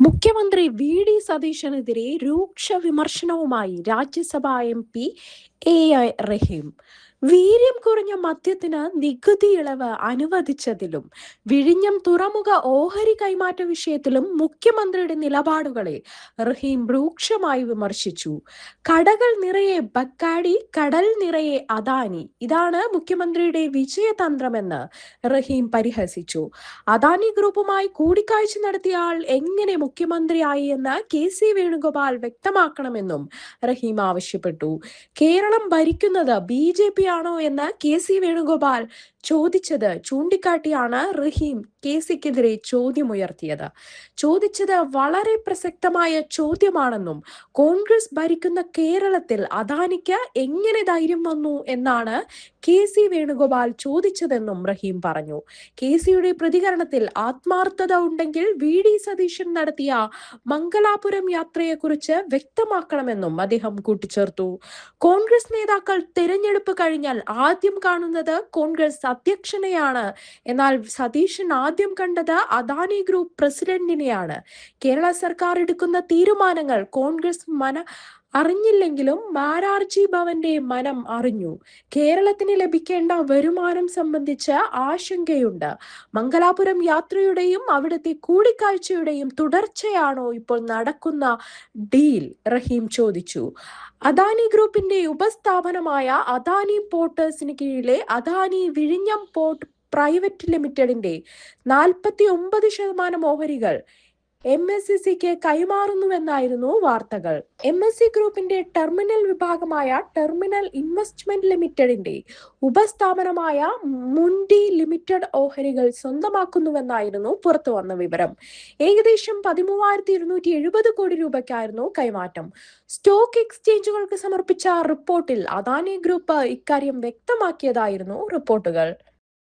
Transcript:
മുഖ്യമന്ത്രി വി.ഡി. സതീശനെതിരെ രൂക്ഷ വിമർശനവുമായി രാജ്യസഭാ എം.പി. എ.ഐ. റഹീം. വീര്യം കുറഞ്ഞ മദ്യത്തിന് നികുതി ഇളവ് അനുവദിച്ചതിലും വിഴിഞ്ഞം തുറമുഖ ഓഹരി കൈമാറ്റ വിഷയത്തിലും മുഖ്യമന്ത്രിയുടെ നിലപാടുകളെ റഹീം രൂക്ഷമായി വിമർശിച്ചു. കടകൾ നിറയെ ബക്കാഡി, കടൽ നിറയെ അദാനി, ഇതാണ് മുഖ്യമന്ത്രിയുടെ വിജയതന്ത്രമെന്ന് റഹീം പരിഹസിച്ചു. അദാനി ഗ്രൂപ്പുമായി കൂടിക്കാഴ്ച നടത്തിയ ആൾ എങ്ങനെ മുഖ്യമന്ത്രിയായി എന്ന് കെ.സി. വേണുഗോപാൽ വ്യക്തമാക്കണമെന്നും റഹീം ആവശ്യപ്പെട്ടു. കേരളം ഭരിക്കുന്നത് ബി.ജെ.പി. ആണോ എന്ന് കെ.സി. വേണുഗോപാൽ ചോദിച്ചത് ചൂണ്ടിക്കാട്ടിയാണ് റഹീം കെ.സിക്കെതിരെ ചോദ്യമുയർത്തിയത്. ചോദിച്ചത് വളരെ പ്രസക്തമായ ചോദ്യമാണെന്നും കോൺഗ്രസ് ഭരിക്കുന്ന കേരളത്തിൽ അദാനിക്ക് എങ്ങനെ ധൈര്യം വന്നു എന്നാണ് കെ.സി. വേണുഗോപാൽ ചോദിച്ചതെന്നും റഹീം പറഞ്ഞു. കെ.സിയുടെ പ്രതികരണത്തിൽ ആത്മാർത്ഥത ഉണ്ടെങ്കിൽ വി.ഡി. സതീശൻ നടത്തിയ മംഗലാപുരം യാത്രയെക്കുറിച്ച് വ്യക്തമാക്കണമെന്നും അദ്ദേഹം കൂട്ടിച്ചേർത്തു. കോൺഗ്രസ് നേതാക്കൾ തെരഞ്ഞെടുപ്പ് കഴിഞ്ഞാൽ ആദ്യം കാണുന്നത് കോൺഗ്രസ് അധ്യക്ഷനെയാണ്. എന്നാൽ സതീശൻ ആദ്യം കണ്ടത് അദാനി ഗ്രൂപ്പ് പ്രസിഡന്റിനെയാണ്. കേരള സർക്കാർ എടുക്കുന്ന തീരുമാനങ്ങൾ കോൺഗ്രസ് അറിഞ്ഞില്ലെങ്കിലും മാരാർജി ഭവന്റെ മനം അറിഞ്ഞു. കേരളത്തിന് ലഭിക്കേണ്ട വരുമാനം സംബന്ധിച്ച് ആശങ്കയുണ്ട്. മംഗലാപുരം യാത്രയുടെയും അവിടുത്തെ കൂടിക്കാഴ്ചയുടെയും തുടർച്ചയാണോ ഇപ്പോൾ നടക്കുന്ന ഡീൽ? റഹീം ചോദിച്ചു. അദാനി ഗ്രൂപ്പിന്റെ ഉപസ്ഥാപനമായ അദാനി പോർട്ടേഴ്സിന് കീഴിലെ അദാനി വിഴിഞ്ഞം പോർട്ട് പ്രൈവറ്റ് ലിമിറ്റഡിന്റെ 49% ഓഹരികൾ എം.എസ്.സിക്ക് കൈമാറുന്നുവെന്നായിരുന്നു വാർത്തകൾ. എം.എസ്.സി ഗ്രൂപ്പിന്റെ ടെർമിനൽ വിഭാഗമായ ടെർമിനൽ ഇൻവെസ്റ്റ്മെന്റ് ലിമിറ്റഡിന്റെ ഉപസ്ഥാപനമായ മുൻഡി ലിമിറ്റഡ് ഓഹരികൾ സ്വന്തമാക്കുന്നുവെന്നായിരുന്നു പുറത്തുവന്ന വിവരം. ഏകദേശം 13,270 കോടി രൂപയ്ക്കായിരുന്നു കൈമാറ്റം. സ്റ്റോക്ക് എക്സ്ചേഞ്ചുകൾക്ക് സമർപ്പിച്ച റിപ്പോർട്ടിൽ അദാനി ഗ്രൂപ്പ് ഇക്കാര്യം വ്യക്തമാക്കിയതായിരുന്നു റിപ്പോർട്ടുകൾ.